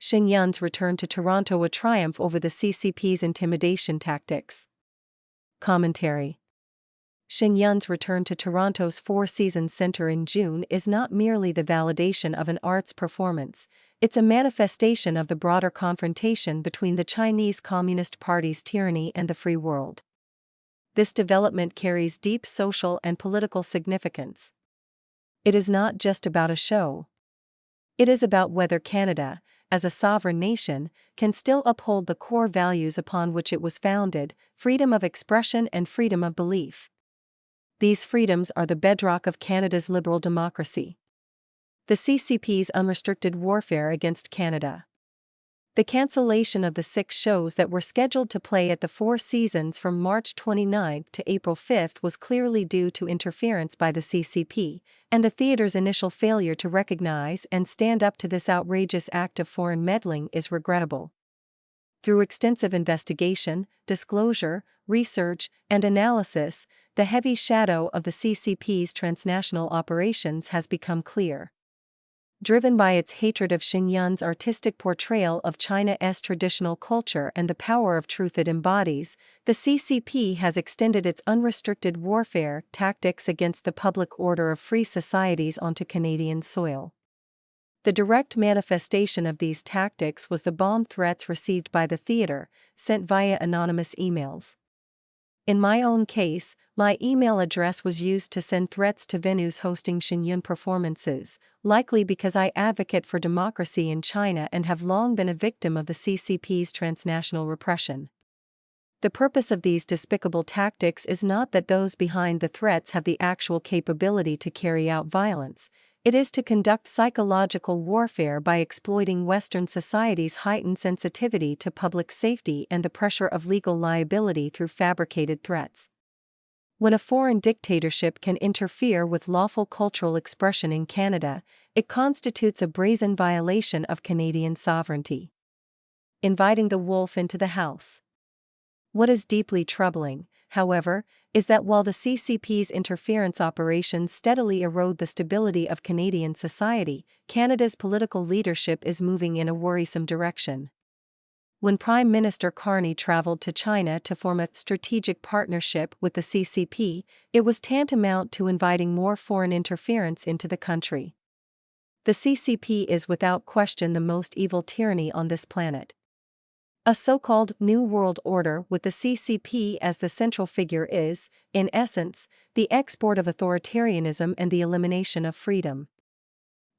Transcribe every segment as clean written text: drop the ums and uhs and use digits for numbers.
Shen Yun's return to Toronto a triumph over the CCP's intimidation tactics. Commentary. Shen Yun's return to Toronto's Four Seasons Centre in June is not merely the validation of an arts performance, it's a manifestation of the broader confrontation between the Chinese Communist Party's tyranny and the free world. This development carries deep social and political significance. It is not just about a show. It is about whether Canada, as a sovereign nation, can still uphold the core values upon which it was founded: freedom of expression and freedom of belief. These freedoms are the bedrock of Canada's liberal democracy. The CCP's unrestricted warfare against Canada. The cancellation of the 6 shows that were scheduled to play at the Four Seasons from March 29 to April 5 was clearly due to interference by the CCP, and the theatre's initial failure to recognize and stand up to this outrageous act of foreign meddling is regrettable. Through extensive investigation, disclosure, research, and analysis, the heavy shadow of the CCP's transnational operations has become clear. Driven by its hatred of Shen Yun's artistic portrayal of China's traditional culture and the power of truth it embodies, the CCP has extended its unrestricted warfare tactics against the public order of free societies onto Canadian soil. The direct manifestation of these tactics was the bomb threats received by the theatre, sent via anonymous emails. In my own case, my email address was used to send threats to venues hosting Shen Yun performances, likely because I advocate for democracy in China and have long been a victim of the CCP's transnational repression. The purpose of these despicable tactics is not that those behind the threats have the actual capability to carry out violence. It is to conduct psychological warfare by exploiting Western society's heightened sensitivity to public safety and the pressure of legal liability through fabricated threats. When a foreign dictatorship can interfere with lawful cultural expression in Canada, it constitutes a brazen violation of Canadian sovereignty. Inviting the wolf into the house. What is deeply troubling, however, is that while the CCP's interference operations steadily erode the stability of Canadian society, Canada's political leadership is moving in a worrisome direction. When Prime Minister Carney traveled to China to form a strategic partnership with the CCP, it was tantamount to inviting more foreign interference into the country. The CCP is without question the most evil tyranny on this planet. A so-called New World Order with the CCP as the central figure is, in essence, the export of authoritarianism and the elimination of freedom.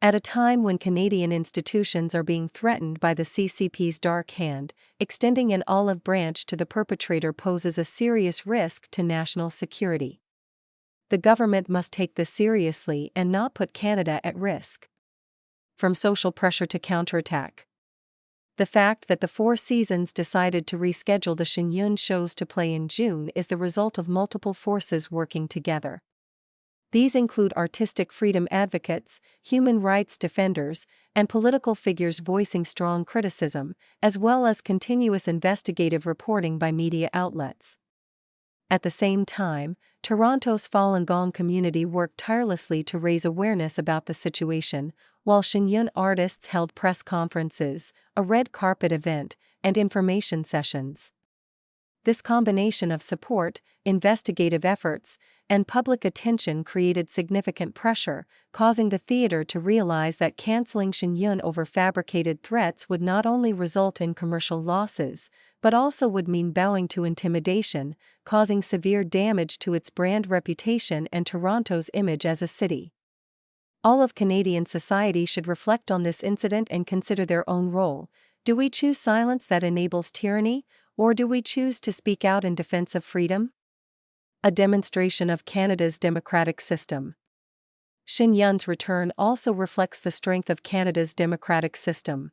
At a time when Canadian institutions are being threatened by the CCP's dark hand, extending an olive branch to the perpetrator poses a serious risk to national security. The government must take this seriously and not put Canada at risk. From social pressure to counterattack. The fact that the Four Seasons decided to reschedule the Shen Yun shows to play in June is the result of multiple forces working together. These include artistic freedom advocates, human rights defenders, and political figures voicing strong criticism, as well as continuous investigative reporting by media outlets. At the same time, Toronto's Falun Gong community worked tirelessly to raise awareness about the situation, while Shen Yun artists held press conferences, a red carpet event, and information sessions. This combination of support, investigative efforts, and public attention created significant pressure, causing the theatre to realize that canceling Shen Yun over fabricated threats would not only result in commercial losses, but also would mean bowing to intimidation, causing severe damage to its brand reputation and Toronto's image as a city. All of Canadian society should reflect on this incident and consider their own role. Do we choose silence that enables tyranny, or do we choose to speak out in defense of freedom? A demonstration of Canada's democratic system. Shen Yun's return also reflects the strength of Canada's democratic system.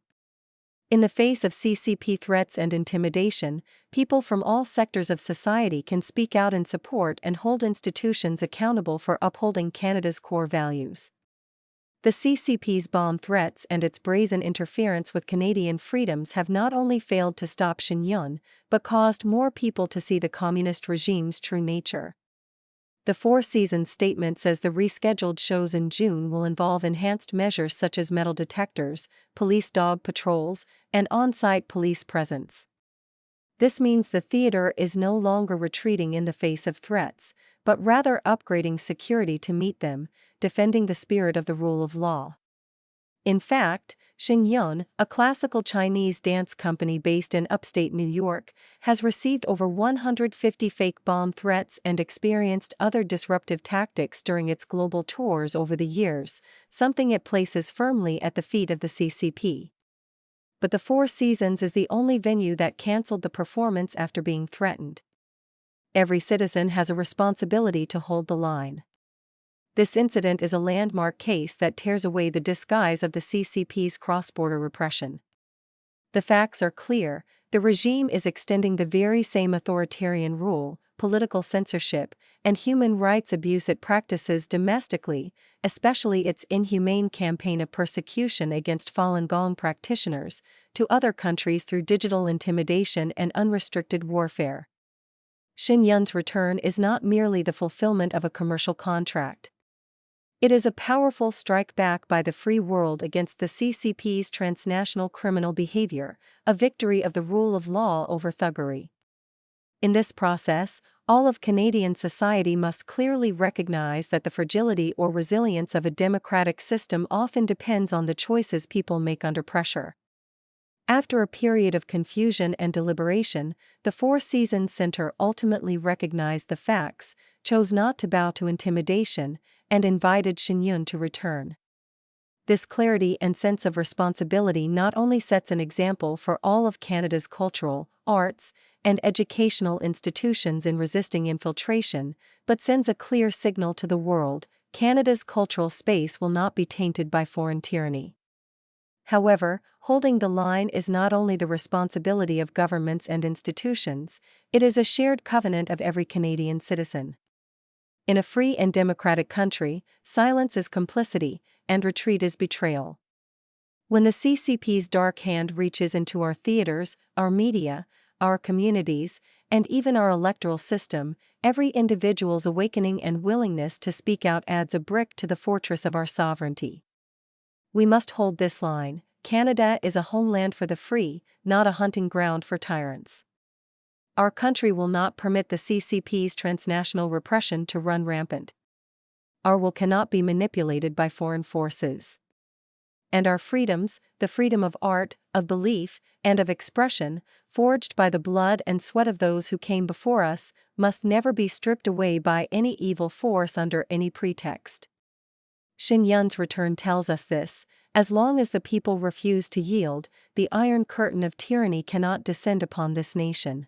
In the face of CCP threats and intimidation, people from all sectors of society can speak out in support and hold institutions accountable for upholding Canada's core values. The CCP's bomb threats and its brazen interference with Canadian freedoms have not only failed to stop Shen Yun, but caused more people to see the communist regime's true nature. The Four Seasons statement says the rescheduled shows in June will involve enhanced measures such as metal detectors, police dog patrols, and on-site police presence. This means the theater is no longer retreating in the face of threats, but rather upgrading security to meet them, defending the spirit of the rule of law. In fact, Shen, a classical Chinese dance company based in upstate New York, has received over 150 fake bomb threats and experienced other disruptive tactics during its global tours over the years, something it places firmly at the feet of the CCP. But the Four Seasons is the only venue that cancelled the performance after being threatened. Every citizen has a responsibility to hold the line. This incident is a landmark case that tears away the disguise of the CCP's cross-border repression. The facts are clear: the regime is extending the very same authoritarian rule, political censorship, and human rights abuse it practices domestically, especially its inhumane campaign of persecution against Falun Gong practitioners, to other countries through digital intimidation and unrestricted warfare. Shen Yun's return is not merely the fulfillment of a commercial contract. It is a powerful strike back by the free world against the CCP's transnational criminal behavior, a victory of the rule of law over thuggery. In this process, all of Canadian society must clearly recognize that the fragility or resilience of a democratic system often depends on the choices people make under pressure. After a period of confusion and deliberation, the Four Seasons Center ultimately recognized the facts, chose not to bow to intimidation, and invited Shen Yun to return. This clarity and sense of responsibility not only sets an example for all of Canada's cultural, arts, and educational institutions in resisting infiltration, but sends a clear signal to the world: Canada's cultural space will not be tainted by foreign tyranny. However, holding the line is not only the responsibility of governments and institutions, it is a shared covenant of every Canadian citizen. In a free and democratic country, silence is complicity, and retreat is betrayal. When the CCP's dark hand reaches into our theaters, our media, our communities, and even our electoral system, every individual's awakening and willingness to speak out adds a brick to the fortress of our sovereignty. We must hold this line: Canada is a homeland for the free, not a hunting ground for tyrants. Our country will not permit the CCP's transnational repression to run rampant. Our will cannot be manipulated by foreign forces. And our freedoms, the freedom of art, of belief, and of expression, forged by the blood and sweat of those who came before us, must never be stripped away by any evil force under any pretext. Shen Yun's return tells us this: as long as the people refuse to yield, the iron curtain of tyranny cannot descend upon this nation.